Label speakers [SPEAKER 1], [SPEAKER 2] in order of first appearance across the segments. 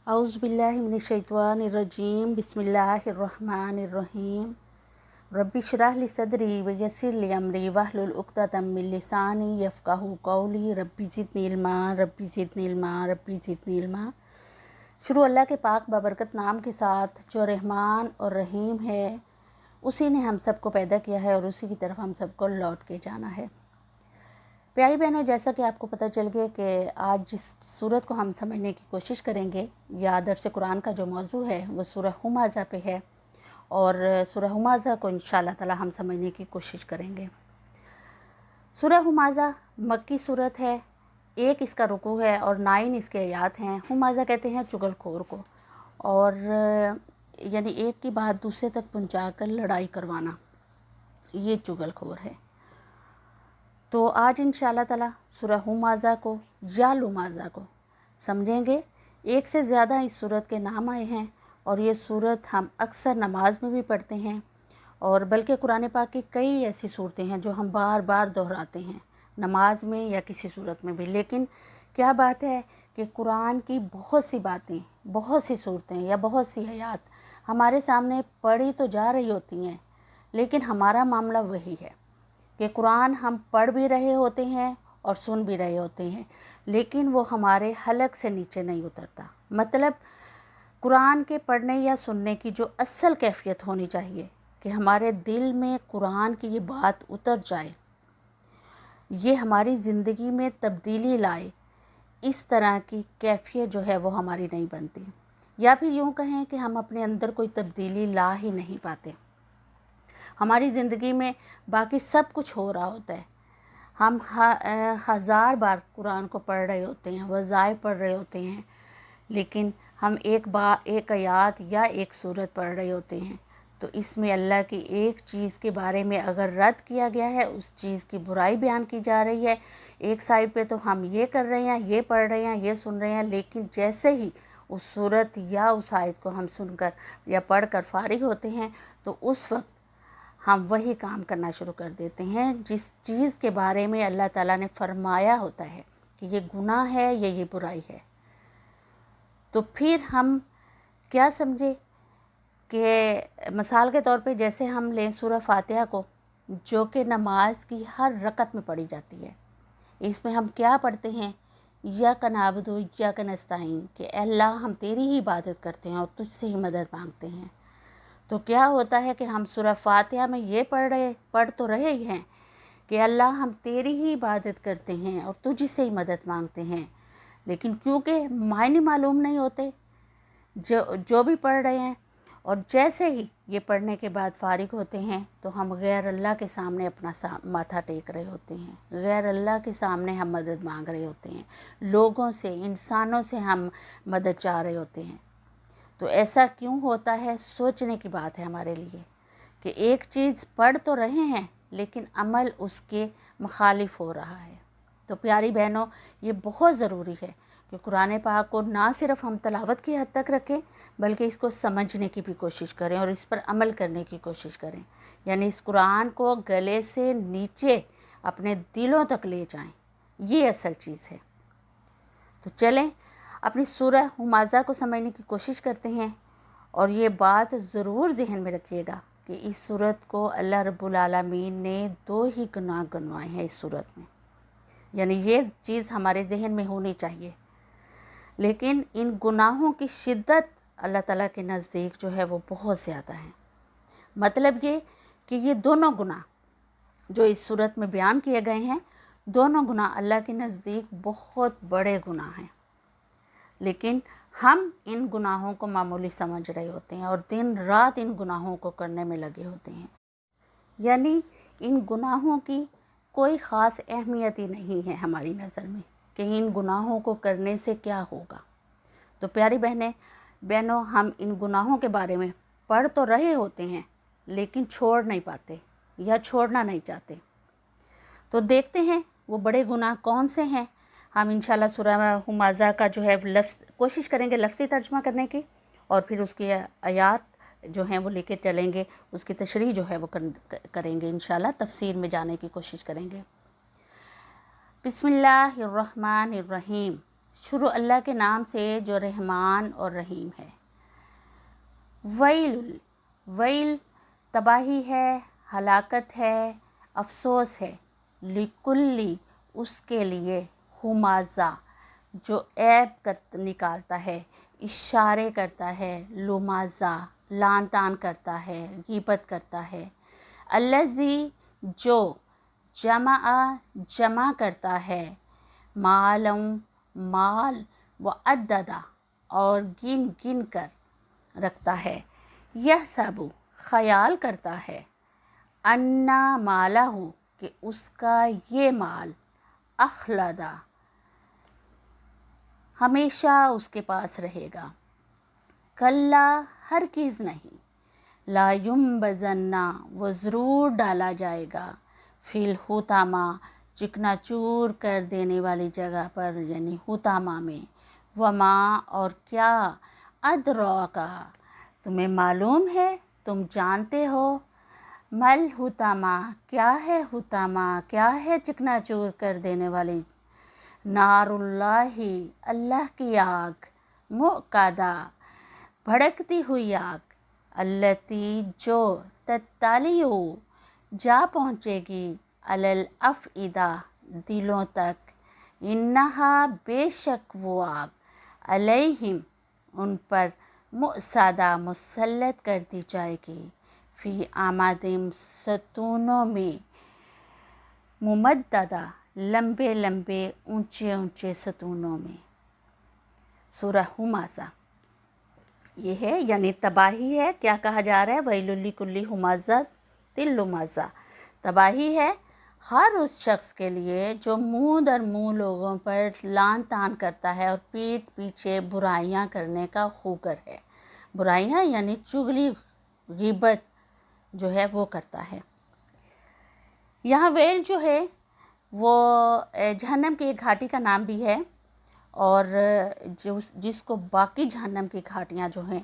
[SPEAKER 1] औज़ुबिल्लाहि मिनश्शैतानिर्रजीम बिस्मिल्लाहिर्रहमानिर्रहीम रब्बि इश्रह ली सदरी व यस्सिर ली अमरी वहलुल उक़दतम मिन लिसानी यफ़क़हू क़ौली रब्बि ज़िदनी इल्मा रब्बि ज़िदनी इल्मा रब्बि ज़िदनी इल्मा। शुरू अल्लाह के पाक बाबरकत नाम के साथ जो रहमान और रहीम है। उसी ने हम सबको पैदा किया है और उसी की तरफ हम सबको लौट के जाना है। प्यारी बहनों, जैसा कि आपको पता चल गया कि आज जिस सूरत को हम समझने की कोशिश करेंगे या दर्स कुरान का जो मौजू है वो सूरह हुमाज़ा पे है और सूरह हुमाज़ा को इंशाअल्लाह ताला हम समझने की कोशिश करेंगे। सूरह हुमाज़ा मक्की सूरत है, 1 इसका रुकू है और 9 इसके आयात हैं। हुमाज़ा कहते हैं चुगलखोर को, और यानी एक की बात दूसरे तक पहुंचाकर लड़ाई करवाना, ये चुगलखोर है। तो आज इंशाअल्लाह ताला सूरह हुमाज़ा को या लुमाज़ा को समझेंगे। 1 से ज़्यादा इस सूरत के नाम आए हैं और ये सूरत हम अक्सर नमाज में भी पढ़ते हैं, और बल्कि कुरान पाक की कई ऐसी सूरतें हैं जो हम बार बार दोहराते हैं नमाज में या किसी सूरत में भी। लेकिन क्या बात है कि कुरान की बहुत सी बातें, बहुत सी सूरतें या बहुत सी आयत हमारे सामने पढ़ी तो जा रही होती हैं, लेकिन हमारा मामला वही है कि कुरान हम पढ़ भी रहे होते हैं और सुन भी रहे होते हैं, लेकिन वो हमारे हलक से नीचे नहीं उतरता। मतलब कुरान के पढ़ने या सुनने की जो असल कैफियत होनी चाहिए कि हमारे दिल में कुरान की ये बात उतर जाए, ये हमारी ज़िंदगी में तब्दीली लाए, इस तरह की कैफियत जो है वो हमारी नहीं बनती। या फिर यूँ कहें कि हम अपने अंदर कोई तब्दीली ला ही नहीं पाते। हमारी ज़िंदगी में बाकी सब कुछ हो रहा होता है, हम हज़ार बार कुरान को पढ़ रहे होते हैं, वज़ाइफ पढ़ रहे होते हैं, लेकिन हम एक आयत या एक सूरत पढ़ रहे होते हैं तो इसमें अल्लाह की एक चीज़ के बारे में अगर रद्द किया गया है, उस चीज़ की बुराई बयान की जा रही है। एक साइड पे तो हम ये कर रहे हैं, ये पढ़ रहे हैं, ये सुन रहे हैं, लेकिन जैसे ही उस सूरत या उस आयत को हम सुनकर या पढ़कर फारिग होते हैं तो उस वक्त हम वही काम करना शुरू कर देते हैं जिस चीज़ के बारे में अल्लाह ताला ने फरमाया होता है कि ये गुनाह है या ये बुराई है। तो फिर हम क्या समझे कि मिसाल के तौर पे जैसे हम लें सूरह फातिहा को, जो कि नमाज की हर रकत में पढ़ी जाती है। इसमें हम क्या पढ़ते हैं? इय्याका नअबुदु व इय्याका नस्तईन, कि अल्लाह हम तेरी ही इबादत करते हैं और तुझसे ही मदद मांगते हैं। तो क्या होता है कि हम सूरह फातिहा में ये पढ़ तो रहे ही हैं कि अल्लाह हम तेरी ही इबादत करते हैं और तुझी से ही मदद मांगते हैं, लेकिन क्योंकि मायने मालूम नहीं होते जो भी पढ़ रहे हैं, और जैसे ही ये पढ़ने के बाद फारिग होते हैं तो हम गैर अल्लाह के सामने अपना माथा टेक रहे होते हैं, गैर अल्लाह के सामने हम मदद मांग रहे होते हैं, लोगों से, इंसानों से हम मदद चाह रहे होते हैं। तो ऐसा क्यों होता है? सोचने की बात है हमारे लिए कि एक चीज़ पढ़ तो रहे हैं लेकिन अमल उसके मुखालिफ हो रहा है। तो प्यारी बहनों, ये बहुत ज़रूरी है कि कुरान पाक को ना सिर्फ हम तलावत की हद तक रखें, बल्कि इसको समझने की भी कोशिश करें और इस पर अमल करने की कोशिश करें। यानी इस कुरान को गले से नीचे अपने दिलों तक ले जाएं, ये असल चीज़ है। तो चलें अपनी सूरह हुमाज़ा को समझने की कोशिश करते हैं, और ये बात ज़रूर ज़हन में रखिएगा कि इस सूरत को अल्लाह रब्बुल आलमीन ने 2 ही गुनाह गिनवाए हैं इस सूरत में। यानी ये चीज़ हमारे जहन में होनी चाहिए, लेकिन इन गुनाहों की शिद्दत अल्लाह ताला के नज़दीक जो है वो बहुत ज़्यादा है। मतलब ये कि ये दोनों गुनाह जो इस सूरत में बयान किए गए हैं, दोनों गुनाह अल्लाह के नज़दीक बहुत बड़े गुनाह हैं, लेकिन हम इन गुनाहों को मामूली समझ रहे होते हैं और दिन रात इन गुनाहों को करने में लगे होते हैं। यानी इन गुनाहों की कोई ख़ास अहमियत ही नहीं है हमारी नज़र में कि इन गुनाहों को करने से क्या होगा। तो प्यारी बहनों, हम इन गुनाहों के बारे में पढ़ तो रहे होते हैं लेकिन छोड़ नहीं पाते या छोड़ना नहीं चाहते। तो देखते हैं वो बड़े गुनाह कौन से हैं। हम इंशाल्लाह सूरह हुमाज़ा का जो है लफ्ज़ कोशिश करेंगे लफ्ज़ी तर्जुमा करने की, और फिर उसकी आयात जो हैं वो लेके चलेंगे, उसकी तशरीह जो है वो करेंगे इंशाल्लाह, तफसीर में जाने की कोशिश करेंगे। बिस्मिल्लाहिर्रहमानिर्रहीम। شروع اللہ کے نام سے جو رحمان اور رحیم ہے۔ ویل، ویل تباہی ہے، ہلاکت ہے، افسوس ہے، لکلی اس کے لیے، ہمازہ جو عیب نکالتا ہے، اشارے کرتا ہے، لمازہ لان تان کرتا ہے، غیبت کرتا ہے، الذی جو جمع کرتا ہے، مالم مال و عددہ اور گن گن کر رکھتا ہے، یحسب خیال کرتا ہے، انا مالہ کہ اس کا یہ مال، اخلدہ ہمیشہ اس کے پاس رہے گا، کلا ہرگز نہیں، لا ینبذن وہ ضرور ڈالا جائے گا، فی الحطامہ چکنا چور کر دینے والی جگہ پر، یعنی حطامہ میں، وما اور کیا، ادراکا تمہیں معلوم ہے، تم جانتے ہو، مل حطامہ کیا ہے، حطامہ کیا ہے چکنا چور کر دینے والی، نار اللہ اللہ کی آگ، موقدہ بھڑکتی ہوئی آگ، التی جو تطلع جا پہنچے گی، علی الافئدہ دلوں تک، انہا بے شک وہ آگ، علیہم ان پر، مؤصدہ مسلط کر دی جائے گی، فی امادم ستونوں میں، ممددہ لمبے لمبے اونچے اونچے ستونوں میں۔ سورہ ہمازہ یہ ہے، یعنی تباہی ہے، کیا کہا جا رہا ہے، ویل لکل ہمازہ لمزہ، تباہی ہے ہر اس شخص کے لیے جو منہ در منہ لوگوں پر لان تان کرتا ہے اور پیٹھ پیچھے برائیاں کرنے کا خوگر ہے، برائیاں یعنی چغلی غیبت جو ہے وہ کرتا ہے۔ یہاں ویل جو ہے وہ جہنم کی ایک گھاٹی کا نام بھی ہے، اور جس کو باقی جہنم کی گھاٹیاں جو ہیں،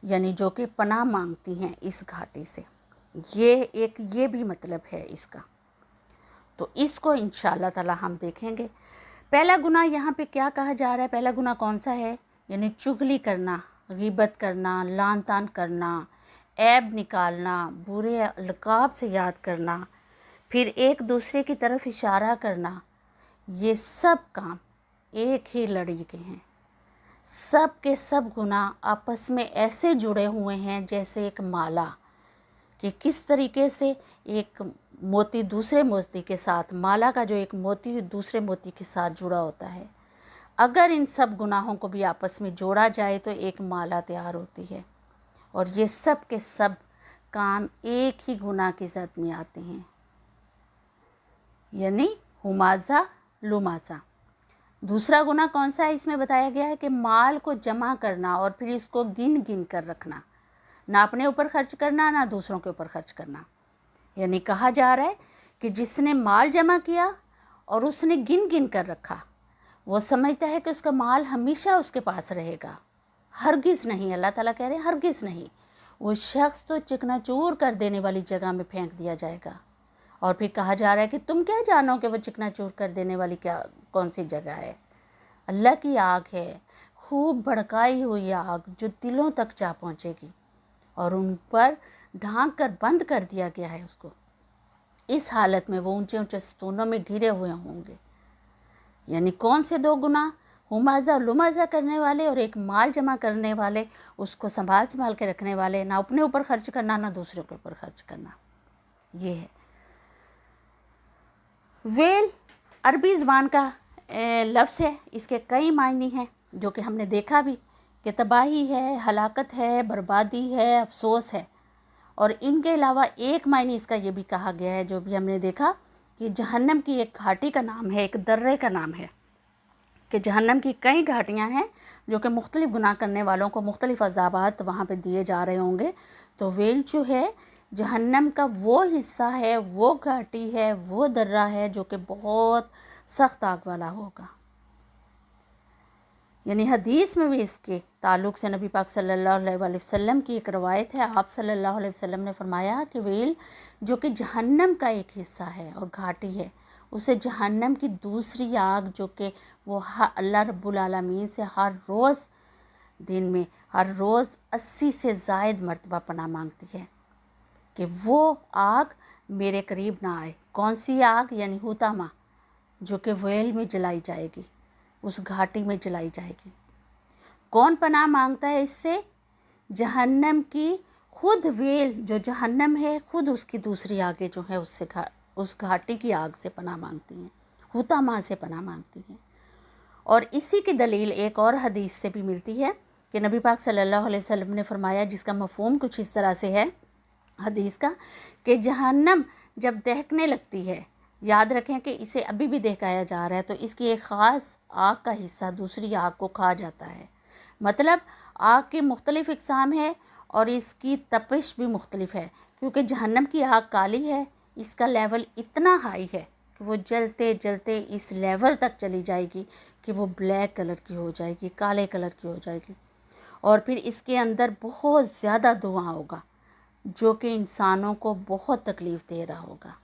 [SPEAKER 1] یعنی جو کہ پناہ مانگتی ہیں اس گھاٹی سے، یہ بھی مطلب ہے اس کا، تو اس کو انشاءاللہ تعالی ہم دیکھیں گے۔ پہلا گناہ یہاں پہ کیا کہا جا رہا ہے، پہلا گناہ کون سا ہے، یعنی چغلی کرنا، غیبت کرنا، لان تان کرنا، عیب نکالنا، برے القاب سے یاد کرنا، پھر ایک دوسرے کی طرف اشارہ کرنا، یہ سب کام ایک ہی لڑی کے ہیں، سب کے سب گناہ آپس میں ایسے جڑے ہوئے ہیں جیسے ایک مالا، کہ کس طریقے سے ایک موتی دوسرے موتی کے ساتھ، مالا کا جو ایک موتی دوسرے موتی کے ساتھ جڑا ہوتا ہے، اگر ان سب گناہوں کو بھی آپس میں جوڑا جائے تو ایک مالا تیار ہوتی ہے، اور یہ سب کے سب کام ایک ہی گناہ کی ذات میں آتے ہیں، یعنی ہمازہ لمازہ۔ دوسرا گناہ کون سا ہے، اس میں بتایا گیا ہے کہ مال کو جمع کرنا اور پھر اس کو گن گن کر رکھنا، نہ اپنے اوپر خرچ کرنا نہ دوسروں کے اوپر خرچ کرنا، یعنی کہا جا رہا ہے کہ جس نے مال جمع کیا اور اس نے گن گن کر رکھا، وہ سمجھتا ہے کہ اس کا مال ہمیشہ اس کے پاس رہے گا، ہرگز نہیں، اللہ تعالیٰ کہہ رہے ہیں ہرگز نہیں، وہ شخص تو چکنا چور کر دینے والی جگہ میں پھینک دیا جائے گا۔ اور پھر کہا جا رہا ہے کہ تم کیا جانو کہ وہ چکنا چور کر دینے والی کون سی جگہ ہے، اللہ کی آگ ہے، خوب بھڑکائی ہوئی آگ جو دلوں تک جا پہنچے گی، اور ان پر ڈھانک کر بند کر دیا گیا ہے اس کو، اس حالت میں وہ اونچے اونچے ستونوں میں گھرے ہوئے ہوں گے۔ یعنی کون سے دو گناہ، ہمازہ لمازہ کرنے والے اور ایک مال جمع کرنے والے، اس کو سنبھال کے رکھنے والے، نہ اپنے اوپر خرچ کرنا نہ دوسروں کے اوپر خرچ کرنا، یہ ہے۔ ویل عربی زبان کا لفظ ہے، اس کے کئی معنی ہیں جو کہ ہم نے دیکھا بھی، کہ تباہی ہے، ہلاکت ہے، بربادی ہے، افسوس ہے، اور ان کے علاوہ ایک معنی اس کا یہ بھی کہا گیا ہے جو بھی ہم نے دیکھا، کہ جہنم کی ایک گھاٹی کا نام ہے، ایک درے کا نام ہے، کہ جہنم کی کئی گھاٹیاں ہیں جو کہ مختلف گناہ کرنے والوں کو مختلف عذابات وہاں پہ دیے جا رہے ہوں گے، تو ویل جو ہے جہنم کا وہ حصہ ہے، وہ گھاٹی ہے، وہ درہ ہے جو کہ بہت سخت آگ والا ہوگا۔ یعنی حدیث میں بھی اس کے تعلق سے نبی پاک صلی اللہ علیہ وآلہ وسلم کی ایک روایت ہے، آپ صلی اللہ علیہ وسلم نے فرمایا کہ ویل جو کہ جہنم کا ایک حصہ ہے اور گھاٹی ہے، उसे जहन्नम की दूसरी आग जो कि वो अल्लाह रब्बुल आलमीन से हर रोज़ दिन में हर रोज़ 80 से ज़ायद मरतबा पनाह मांगती है कि वो आग मेरे करीब ना आए। कौन सी आग? यानी हुतामा, जो कि वेल में जलाई जाएगी, उस घाटी में जलाई जाएगी। कौन पनाह मांगता है इससे? जहन्नम की खुद वेल जो जहन्नम है, खुद उसकी दूसरी आगे जो है उससे उस घाटी की आग से पनाह मांगती हैं, हुतामा से पनाह मांगती हैं। और इसी की दलील एक और हदीस से भी मिलती है कि नबी पाक सल्लल्लाहु अलैहि वसल्लम ने फरमाया, जिसका मफ़हूम कुछ इस तरह से है हदीस का, कि जहन्नम जब दहकने लगती है, याद रखें कि इसे अभी भी दहकाया जा रहा है, तो इसकी एक ख़ास आग का हिस्सा दूसरी आग को खा जाता है। मतलब आग की मुख्तलिफ़ इक़साम है और इसकी तपिश भी मुख्तलिफ़ है, क्योंकि जहन्नम की आग काली है, इसका लेवल इतना हाई है कि वो जलते जलते इस लेवल तक चली जाएगी कि वो ब्लैक कलर की हो जाएगी, काले कलर की हो जाएगी। और फिर इसके अंदर बहुत ज़्यादा धुआं होगा जो कि इंसानों को बहुत तकलीफ़ दे रहा होगा।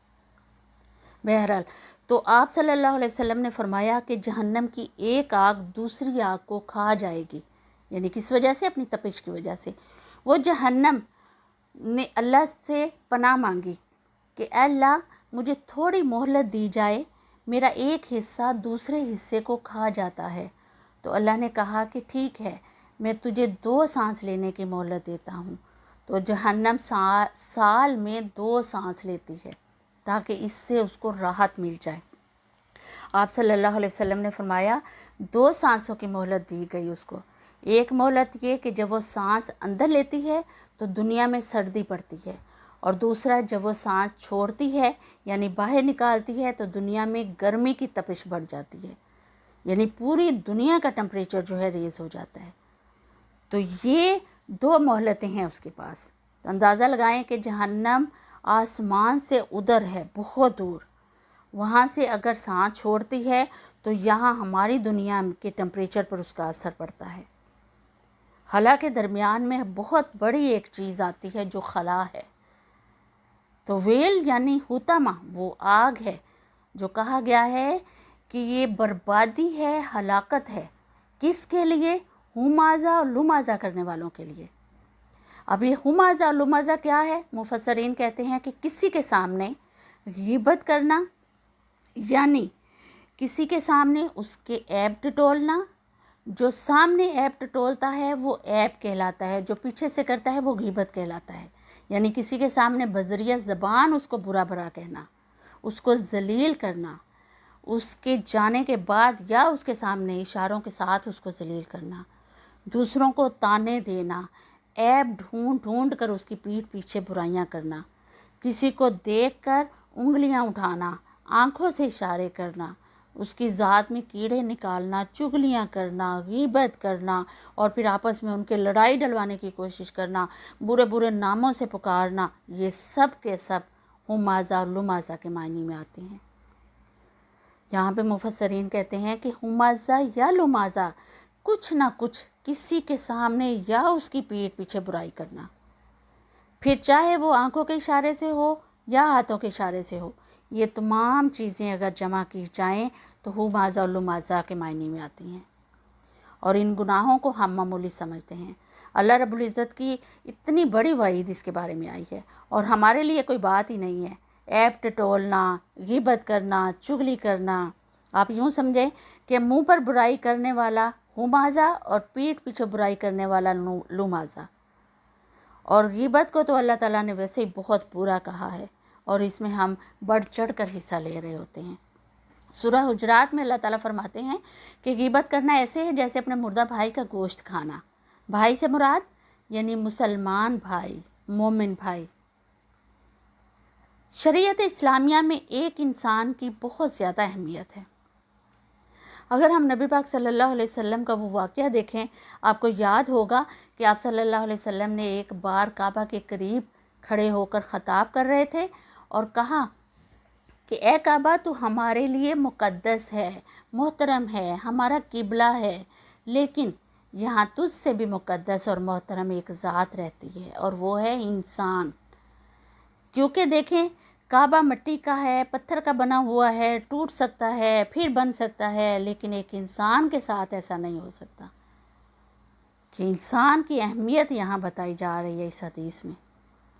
[SPEAKER 1] बहरहाल, तो आप सल्लल्लाहु अलैहि वसल्लम ने फरमाया कि जहन्नम की एक आग दूसरी आग को खा जाएगी, यानी किस वजह से? अपनी तपिश की वजह से। वो जहन्नम ने अल्लाह से पनाह मांगी कि अल्लाह मुझे थोड़ी मोहलत दी जाए, मेरा एक हिस्सा दूसरे हिस्से को खा जाता है। तो अल्लाह ने कहा कि ठीक है, मैं तुझे 2 सांस लेने की मोहलत देता हूँ। तो जहन्नम साल में 2 सांस लेती है ताकि इससे उसको राहत मिल जाए। आप सल्लल्लाहु अलैहि वसल्लम ने फरमाया 2 सांसों की मोहलत दी गई उसको। एक मोहलत ये कि जब वो सांस अंदर लेती है तो दुनिया में सर्दी पड़ती है, और दूसरा जब वो सांस छोड़ती है यानी बाहर निकालती है तो दुनिया में गर्मी की तपिश बढ़ जाती है, यानी पूरी दुनिया का टेम्परेचर जो है रेज़ हो जाता है। तो ये 2 मोहलतें हैं उसके पास। तो अंदाज़ा लगाएं कि जहन्नम आसमान से उधर है, बहुत दूर, वहाँ से अगर सांस छोड़ती है तो यहाँ हमारी दुनिया के टेम्परेचर पर उसका असर पड़ता है। हालांकि दरमियान में बहुत बड़ी एक चीज़ आती है जो खला है। तो वेल यानी हुतामा वो आग है जो कहा गया है कि ये बर्बादी है, हलाकत है। किसके लिए? हुमाज़ा और लुमाज़ा करने वालों के लिए। अब ये हुमाज़ा और लुमाज़ा क्या है? मुफस्सरीन कहते हैं कि किसी के सामने ग़ीबत करना, यानी किसी के सामने उसके ऐब टटोलना। जो सामने ऐब टटोलता है वो ऐब कहलाता है, जो पीछे से करता है वो ग़ीबत कहलाता है। यानी किसी के सामने बज़रिया ज़बान उसको बुरा भला कहना, उसको ज़लील करना, उसके जाने के बाद या उसके सामने इशारों के साथ उसको ज़लील करना, दूसरों को ताने देना, ऐब ढूंढ ढूंढ कर उसकी पीठ पीछे बुराइयां करना, किसी को देखकर उंगलियां उठाना, आंखों से इशारे करना, उसकी ज़ात में कीड़े निकालना, चुगलियां करना, ग़ीबत करना और फिर आपस में उनके लड़ाई डलवाने की कोशिश करना, बुरे बुरे नामों से पुकारना, ये सब के सब हुमाज़ा और लुमाज़ा के मायने में आते हैं। यहाँ पे मुफस्सरीन कहते हैं कि हुमाज़ा या लुमाज़ा कुछ ना कुछ किसी के सामने या उसकी पीठ पीछे बुराई करना, फिर चाहे वो आंखों के इशारे से हो या हाथों के इशारे से हो। ये तमाम चीज़ें अगर जमा की जाएं तो हुमाज़ा और लुमाज़ा के मायने में आती हैं, और इन गुनाहों को हम मामूली समझते हैं। अल्लाह रब्बुल इज़्ज़त की इतनी बड़ी वईद इसके बारे में आई है और हमारे लिए कोई बात ही नहीं है। ऐब टटोलना, ग़ीबत करना, चुगली करना, आप यूँ समझें कि मुंह पर बुराई करने वाला हुमाज़ा और पीठ पीछे बुराई करने वाला लुमाज़ा। और ग़ीबत को तो अल्लाह ताला ने वैसे ही बहुत बुरा कहा है और इसमें हम बढ़ चढ़ कर हिस्सा ले रहे होते हैं। सूरह हुजरात में अल्लाह ताला फरमाते हैं कि ग़ीबत करना ऐसे है जैसे अपने मुर्दा भाई का गोश्त खाना। भाई से मुराद यानी मुसलमान भाई, मोमिन भाई। शरीयत इस्लामिया में एक इंसान की बहुत ज़्यादा अहमियत है। अगर हम नबी पाक सल्लल्लाहु अलैहि वसल्लम का वो वाक़या देखें, आपको याद होगा कि आप सल्लल्लाहु अलैहि वसल्लम ने एक बार काबा के करीब खड़े होकर ख़ताब कर रहे थे और कहा कि ए काबा, तू हमारे लिए मुक़द्दस है, मोहतरम है, हमारा किबला है, लेकिन यहाँ तुझसे भी मुक़द्दस और मोहतरम एक ज़ात रहती है और वो है इंसान। क्योंकि देखें, काबा मिट्टी का है, पत्थर का बना हुआ है, टूट सकता है फिर बन सकता है, लेकिन एक इंसान के साथ ऐसा नहीं हो सकता। कि इंसान की अहमियत यहाँ बताई जा रही है इस हदीस में।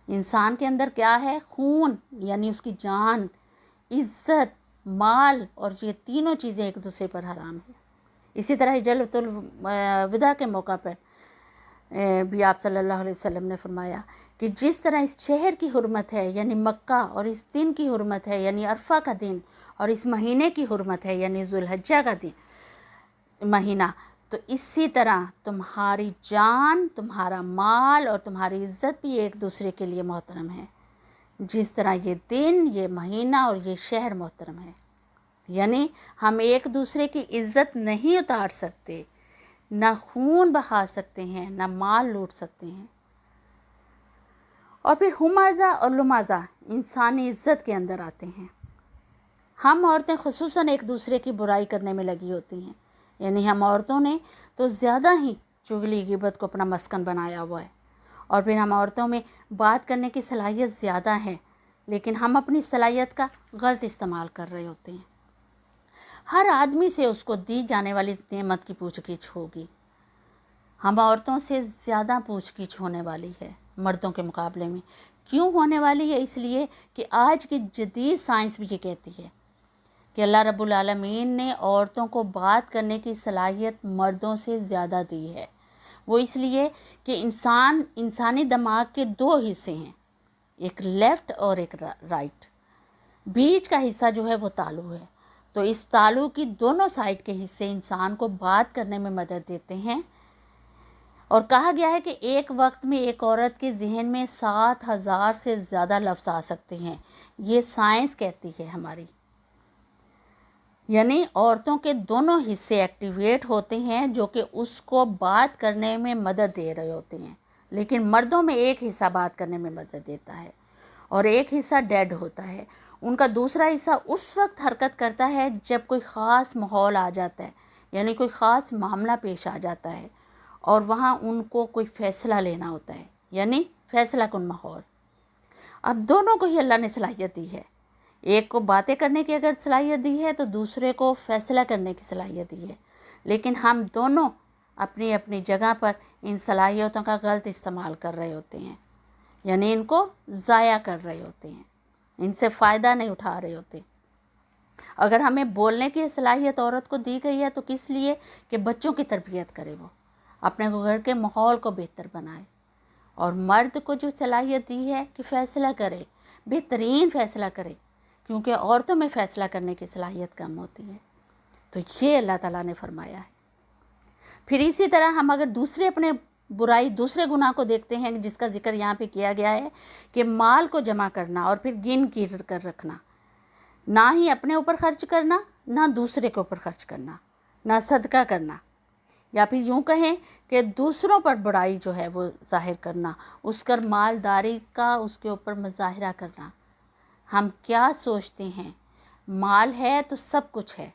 [SPEAKER 1] इंसान के अंदर क्या है? खून, यानी उसकी जान, इज़्ज़त, माल, और ये तीनों चीज़ें एक दूसरे पर हराम है। इसी तरह हिज्जतुल विदा के मौका पर भी आप सल्लल्लाहु अलैहि वसल्लम ने फरमाया कि जिस तरह इस शहर की हुर्मत है यानी मक्का, और इस दिन की हुर्मत है यानी अरफा का दिन, और इस महीने की हुर्मत है यानी जुल्हज्जा का दिन महीना, तो इसी तरह तुम्हारी जान, तुम्हारा माल और तुम्हारी इज़्ज़त भी एक दूसरे के लिए मोहतरम है, जिस तरह ये दिन, ये महीना और ये शहर मोहतरम है। यानी हम एक दूसरे की इज़्ज़त नहीं उतार सकते, ना खून बहा सकते हैं, ना माल लूट सकते हैं। और फिर हुमाज़ा और लुमाज़ा इंसानी इज़्ज़त के अंदर आते हैं। हम औरतें खुसूसन एक दूसरे की बुराई करने में लगी होती हैं, यानी हम औरतों ने तो ज़्यादा ही चुगली गिबत को अपना मस्कन बनाया हुआ है। और फिर हम औरतों में बात करने की सलाहियत ज़्यादा है, लेकिन हम अपनी सलाहियत का गलत इस्तेमाल कर रहे होते हैं। हर आदमी से उसको दी जाने वाली नेमत की पूछ-गिछ होगी। हम औरतों से ज़्यादा पूछ-गिछ होने वाली है मर्दों के मुकाबले में। क्यों होने वाली है? इसलिए कि आज की जदीद साइंस भी ये कहती है कि अल्लाह रब्बुल आलमीन ने औरतों को बात करने की सलाहियत मर्दों से ज़्यादा दी है। वो इसलिए कि इंसानी दिमाग के दो हिस्से हैं, एक लेफ़्ट और एक राइट। बीच का हिस्सा जो है वो तालू है। तो इस तालू की दोनों साइड के हिस्से इंसान को बात करने में मदद देते हैं। और कहा गया है कि एक वक्त में एक औरत के जहन में 7,000 से ज़्यादा लफ्ज़ आ सकते हैं। ये साइंस कहती है हमारी। यानी औरतों के दोनों हिस्से एक्टिवेट होते हैं जो कि उसको बात करने में मदद दे रहे होते हैं, लेकिन मर्दों में एक हिस्सा बात करने में मदद देता है और एक हिस्सा डेड होता है। उनका दूसरा हिस्सा उस वक्त हरकत करता है जब कोई ख़ास माहौल आ जाता है, यानी कोई ख़ास मामला पेश आ जाता है और वहाँ उनको कोई फ़ैसला लेना होता है, यानी फ़ैसला कुन माहौल। अब दोनों को ही अल्लाह ने सलाहियत दी है। एक को बातें करने की अगर सलाहियत दी है तो दूसरे को फ़ैसला करने की सलाहियत दी है, लेकिन हम दोनों अपनी अपनी जगह पर इन सलाहियतों का गलत इस्तेमाल कर रहे होते हैं, यानी इनको ज़ाया कर रहे होते हैं, इनसे फ़ायदा नहीं उठा रहे होते। अगर हमें बोलने की सलाहियत औरत को दी गई है तो किस लिए? कि बच्चों की तरबियत करे, वो अपने घर के माहौल को बेहतर बनाए। और मर्द को जो सलाहियत दी है कि फ़ैसला करे, बेहतरीन फ़ैसला करे, क्योंकि औरतों में फ़ैसला करने की सलाहियत कम होती है। तो ये अल्लाह ताला ने फरमाया है। फिर इसी तरह हम अगर दूसरे अपने बुराई, दूसरे गुनाह को देखते हैं जिसका जिक्र यहाँ पे किया गया है कि माल को जमा करना और फिर गिन गिन कर रखना, ना ही अपने ऊपर खर्च करना, ना दूसरे के ऊपर खर्च करना, ना सदका करना, या फिर यूँ कहें कि दूसरों पर बुराई जो है वो ज़ाहिर करना, उसकर मालदारी का उसके ऊपर मुजाहरा करना। हम क्या सोचते हैं? माल है तो सब कुछ है,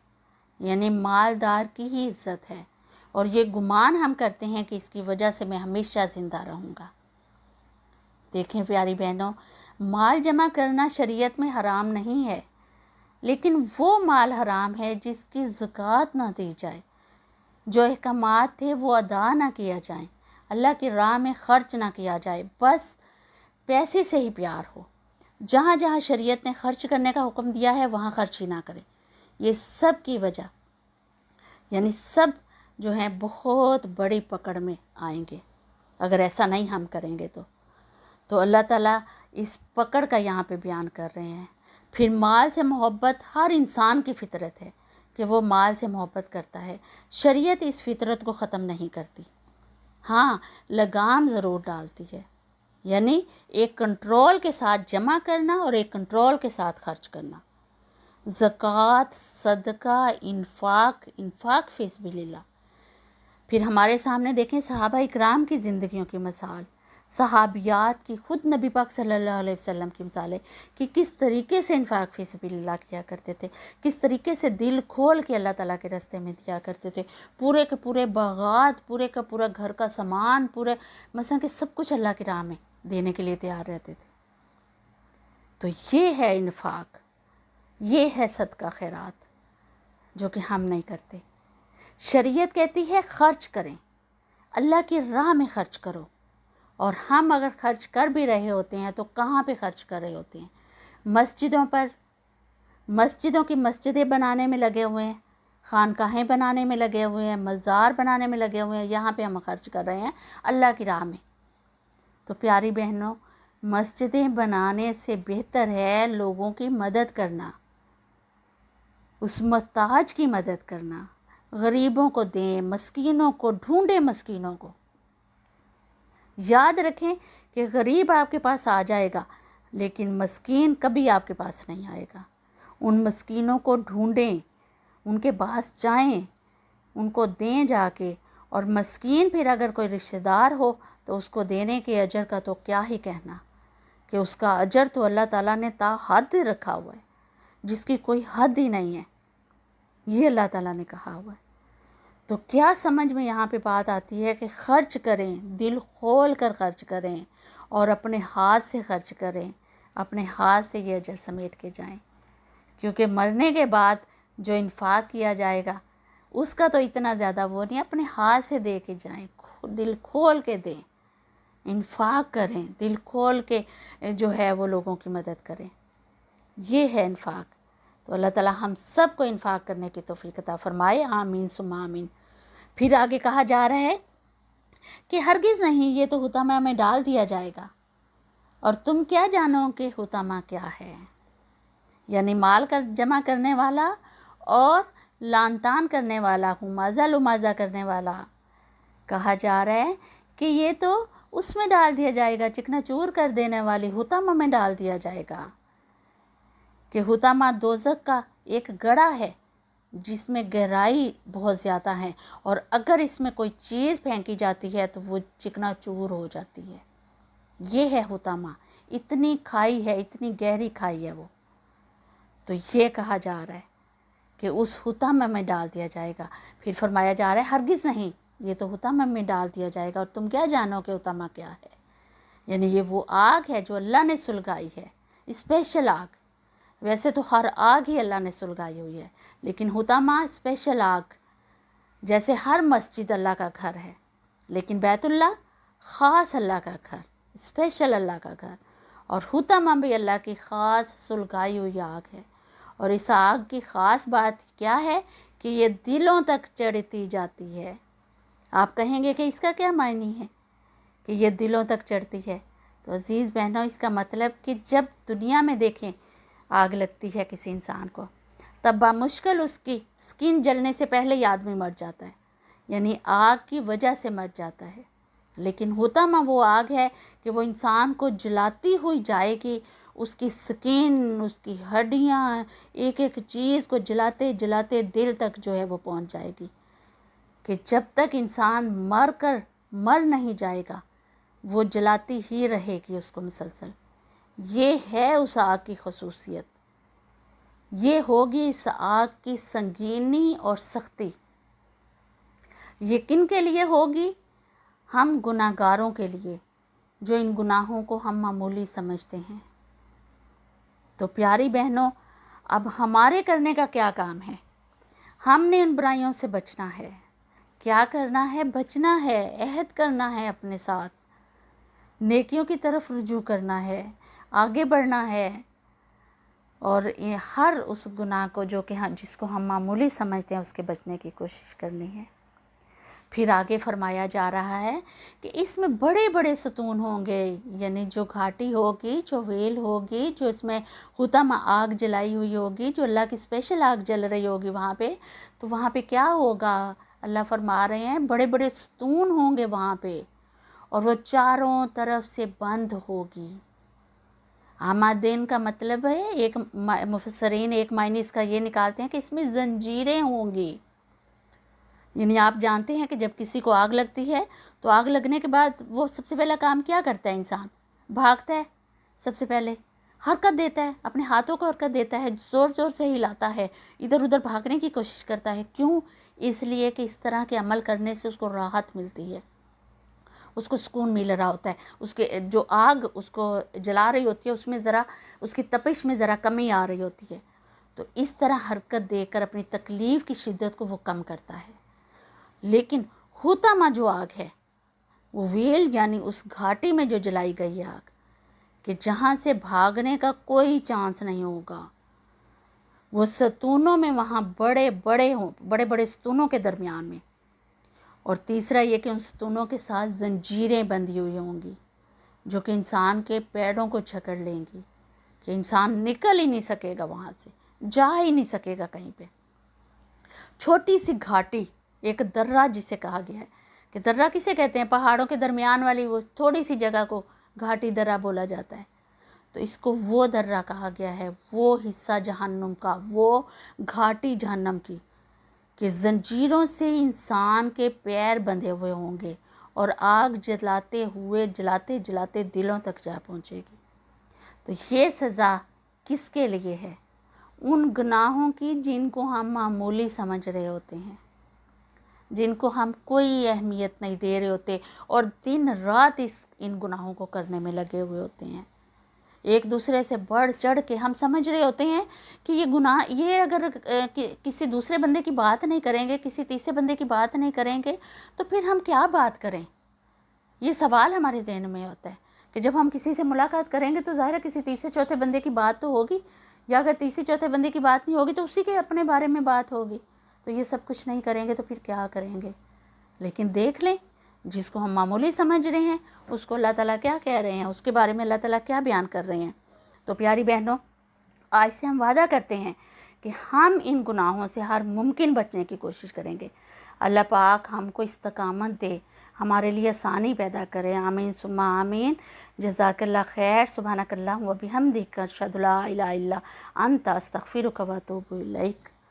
[SPEAKER 1] यानी मालदार की ही इज़्ज़त है, और ये गुमान हम करते हैं कि इसकी वजह से मैं हमेशा ज़िंदा रहूँगा। देखें प्यारी बहनों, माल जमा करना शरीयत में हराम नहीं है, लेकिन वो माल हराम है जिसकी ज़कात ना दी जाए, जो अहकामात थे वो अदा ना किया जाए, अल्लाह की राह में ख़र्च ना किया जाए, बस पैसे से ही प्यार हो। जहाँ जहाँ शरीयत ने ख़र्च करने का हुक्म दिया है वहाँ ख़र्च ही ना करें। ये सब की वजह, यानी सब जो है बहुत बड़ी पकड़ में आएंगे अगर ऐसा नहीं हम करेंगे तो अल्लाह ताला इस पकड़ का यहाँ पे बयान कर रहे हैं। फिर माल से मोहब्बत हर इंसान की फ़ितरत है कि वो माल से मोहब्बत करता है। शरीयत इस फ़ितरत को ख़त्म नहीं करती, हाँ लगाम ज़रूर डालती है, यानी एक कंट्रोल के साथ जमा करना और एक कंट्रोल के साथ खर्च करना। ज़कात, सदका, इन्फाक फ़ी सबिलिल्लाह। फिर हमारे सामने देखें सहाबा इकराम की ज़िंदगियों की मिसाल, सहाबियात की, खुद नबी पाक सल्लल्लाहु अलैहि वसल्लम की मिसालें कि किस तरीके से इन्फाक फ़ी सबिलिल्लाह किया करते थे, किस तरीके से दिल खोल के अल्लाह ताला के रास्ते में दिया करते थे। पूरे के पूरे बागात, पूरे का पूरा घर का सामान, पूरे मसा के सब कुछ अल्लाह की राह में देने के लिए तैयार रहते थे। تو یہ ہے انفاق، یہ ہے صدقہ خیرات جو کہ ہم نہیں کرتے۔ شریعت کہتی ہے خرچ کریں، اللہ کی راہ میں خرچ کرو، اور ہم اگر خرچ کر بھی رہے ہوتے ہیں تو کہاں پہ خرچ کر رہے ہوتے ہیں؟ مسجدوں پر، مسجدوں کی مسجدیں بنانے میں لگے ہوئے ہیں، خانقاہیں بنانے میں لگے ہوئے ہیں، مزار بنانے میں لگے ہوئے ہیں، یہاں پہ ہم خرچ کر رہے ہیں اللہ کی راہ میں۔ تو پیاری بہنوں، مسجدیں بنانے سے بہتر ہے لوگوں کی مدد کرنا، اس محتاج کی مدد کرنا، غریبوں کو دیں، مسکینوں کو ڈھونڈیں، مسکینوں کو۔ یاد رکھیں کہ غریب آپ کے پاس آ جائے گا لیکن مسکین کبھی آپ کے پاس نہیں آئے گا۔ ان مسکینوں کو ڈھونڈیں، ان کے پاس جائیں، ان کو دیں جا کے، اور مسکین پھر اگر کوئی رشتہ دار ہو تو اس کو دینے کے اجر کا تو کیا ہی کہنا، کہ اس کا اجر تو اللہ تعالیٰ نے تا حد رکھا ہوا ہے، جس کی کوئی حد ہی نہیں ہے، یہ اللہ تعالیٰ نے کہا ہوا ہے۔ تو کیا سمجھ میں یہاں پہ بات آتی ہے کہ خرچ کریں، دل کھول کر خرچ کریں، اور اپنے ہاتھ سے خرچ کریں، اپنے ہاتھ سے یہ اجر سمیٹ کے جائیں، کیونکہ مرنے کے بعد جو انفاق کیا جائے گا اس کا تو اتنا زیادہ وہ نہیں، اپنے ہاتھ سے دے کے جائیں، دل کھول کے دیں، انفاق کریں، دل کھول کے جو ہے وہ لوگوں کی مدد کریں، یہ ہے انفاق۔ تو اللہ تعالیٰ ہم سب کو انفاق کرنے کی توفیق عطا فرمائے، آمین ثم آمین۔ پھر آگے کہا جا رہا ہے کہ ہرگز نہیں، یہ تو حطامہ میں ڈال دیا جائے گا، اور تم کیا جانو کہ حطامہ کیا ہے؟ یعنی مال جمع کرنے والا اور لان تان کرنے والا، ہمازہ لمازہ کرنے والا، کہا جا رہا ہے کہ یہ تو اس میں ڈال دیا جائے گا، چکنا چور کر دینے والی حطامہ میں ڈال دیا جائے گا، کہ حطامہ دوزخ کا ایک گڑھا ہے جس میں گہرائی بہت زیادہ ہے، اور اگر اس میں کوئی چیز پھینکی جاتی ہے تو وہ چکنا چور ہو جاتی ہے۔ یہ ہے حطامہ، اتنی کھائی ہے، اتنی گہری کھائی ہے وہ۔ تو یہ کہا جا رہا ہے کہ اس حطامہ میں ڈال دیا جائے گا۔ پھر فرمایا جا رہا ہے ہرگز نہیں، یہ تو حطامہ میں ڈال دیا جائے گا، اور تم کیا جانو کہ حطامہ کیا ہے؟ یعنی یہ وہ آگ ہے جو اللہ نے سلگائی ہے، اسپیشل آگ۔ ویسے تو ہر آگ ہی اللہ نے سلگائی ہوئی ہے، لیکن حطامہ اسپیشل آگ، جیسے ہر مسجد اللہ کا گھر ہے، لیکن بیت اللہ خاص اللہ کا گھر، اسپیشل اللہ کا گھر، اور حطامہ بھی اللہ کی خاص سلگائی ہوئی آگ ہے۔ اور اس آگ کی خاص بات کیا ہے کہ یہ دلوں تک چڑھتی جاتی ہے۔ آپ کہیں گے کہ اس کا کیا معنی ہے کہ یہ دلوں تک چڑھتی ہے؟ تو عزیز بہنوں، اس کا مطلب کہ جب دنیا میں دیکھیں آگ لگتی ہے کسی انسان کو، تب بامشکل اس کی سکن جلنے سے پہلے ہی آدمی مر جاتا ہے، یعنی آگ کی وجہ سے مر جاتا ہے۔ لیکن حطامہ وہ آگ ہے کہ وہ انسان کو جلاتی ہوئی جائے گی، اس کی سکن، اس کی ہڈیاں، ایک ایک چیز کو جلاتے جلاتے دل تک جو ہے وہ پہنچ جائے گی، کہ جب تک انسان مر نہیں جائے گا وہ جلاتی ہی رہے گی اس کو مسلسل۔ یہ ہے اس آگ کی خصوصیت، یہ ہوگی اس آگ کی سنگینی اور سختی۔ یہ کن کے لیے ہوگی؟ ہم گناہ گاروں کے لیے، جو ان گناہوں کو ہم معمولی سمجھتے ہیں۔ تو پیاری بہنوں، اب ہمارے کرنے کا کیا کام ہے؟ ہم نے ان برائیوں سے بچنا ہے۔ کیا کرنا ہے؟ بچنا ہے، عہد کرنا ہے اپنے ساتھ، نیکیوں کی طرف رجوع کرنا ہے، آگے بڑھنا ہے، اور ہر اس گناہ کو جو کہ جس کو ہم معمولی سمجھتے ہیں اس کے بچنے کی کوشش کرنی ہے۔ پھر آگے فرمایا جا رہا ہے کہ اس میں بڑے بڑے ستون ہوں گے، یعنی جو گھاٹی ہوگی، جو ویل ہوگی، جو اس میں حطامہ آگ جلائی ہوئی ہوگی، جو اللہ کی اسپیشل آگ جل رہی ہوگی وہاں پہ، تو وہاں پہ کیا ہوگا؟ اللہ فرما رہے ہیں بڑے بڑے ستون ہوں گے وہاں پہ، اور وہ چاروں طرف سے بند ہوگی۔ آمادین کا مطلب ہے، ایک مفسرین ایک معنی اس کا یہ نکالتے ہیں کہ اس میں زنجیریں ہوں گی۔ یعنی آپ جانتے ہیں کہ جب کسی کو آگ لگتی ہے تو آگ لگنے کے بعد وہ سب سے پہلا کام کیا کرتا ہے؟ انسان بھاگتا ہے، سب سے پہلے حرکت دیتا ہے، اپنے ہاتھوں کو حرکت دیتا ہے، زور زور سے ہلاتا ہے، ادھر ادھر بھاگنے کی کوشش کرتا ہے۔ کیوں؟ اس لیے کہ اس طرح کے عمل کرنے سے اس کو راحت ملتی ہے، اس کو سکون مل رہا ہوتا ہے، اس کے جو آگ اس کو جلا رہی ہوتی ہے اس میں ذرا اس کی تپش میں ذرا کمی آ رہی ہوتی ہے، تو اس طرح حرکت دے کر اپنی تکلیف کی شدت کو وہ کم کرتا ہے۔ لیکن حطمہ جو آگ ہے، وہ ویل یعنی اس گھاٹی میں جو جلائی گئی آگ کہ جہاں سے بھاگنے کا کوئی چانس نہیں ہوگا، وہ ستونوں میں وہاں بڑے بڑے ستونوں کے درمیان میں، اور تیسرا یہ کہ ان ستونوں کے ساتھ زنجیریں بندھی ہوئی ہوں گی جو کہ انسان کے پیروں کو جکڑ لیں گی کہ انسان نکل ہی نہیں سکے گا، وہاں سے جا ہی نہیں سکے گا کہیں پہ۔ چھوٹی سی گھاٹی، ایک درہ جسے کہا گیا ہے کہ درہ کسے کہتے ہیں؟ پہاڑوں کے درمیان والی وہ تھوڑی سی جگہ کو گھاٹی درہ بولا جاتا ہے، تو اس کو وہ درہ کہا گیا ہے، وہ حصہ جہنم کا، وہ گھاٹی جہنم کی کہ زنجیروں سے انسان کے پیر بندھے ہوئے ہوں گے اور آگ جلاتے ہوئے جلاتے جلاتے دلوں تک جا پہنچے گی۔ تو یہ سزا کس کے لیے ہے؟ ان گناہوں کی جن کو ہم معمولی سمجھ رہے ہوتے ہیں، جن کو ہم کوئی اہمیت نہیں دے رہے ہوتے اور دن رات ان گناہوں کو کرنے میں لگے ہوئے ہوتے ہیں۔ ایک دوسرے سے بڑھ چڑھ کے ہم سمجھ رہے ہوتے ہیں کہ یہ گناہ، یہ اگر کسی دوسرے بندے کی بات نہیں کریں گے، کسی تیسرے بندے کی بات نہیں کریں گے تو پھر ہم کیا بات کریں؟ یہ سوال ہمارے ذہن میں ہوتا ہے کہ جب ہم کسی سے ملاقات کریں گے تو ظاہر ہے کسی تیسرے چوتھے بندے کی بات تو ہوگی، یا اگر تیسرے چوتھے بندے کی بات نہیں ہوگی تو اسی کے اپنے بارے میں بات ہوگی، تو یہ سب کچھ نہیں کریں گے تو پھر کیا کریں گے؟ لیکن دیکھ لیں، جس کو ہم معمولی سمجھ رہے ہیں اس کو اللہ تعالیٰ کیا کہہ رہے ہیں، اس کے بارے میں اللہ تعالیٰ کیا بیان کر رہے ہیں۔ تو پیاری بہنوں، آج سے ہم وعدہ کرتے ہیں کہ ہم ان گناہوں سے ہر ممکن بچنے کی کوشش کریں گے۔ اللہ پاک ہم کو استقامت دے، ہمارے لیے آسانی پیدا کرے، آمین ثم آمین۔ جزاک اللہ خیر۔ سبحانک اللہم و بحمدک، اشہد لا الہ الا انت، استغفرک و اتوب الیک۔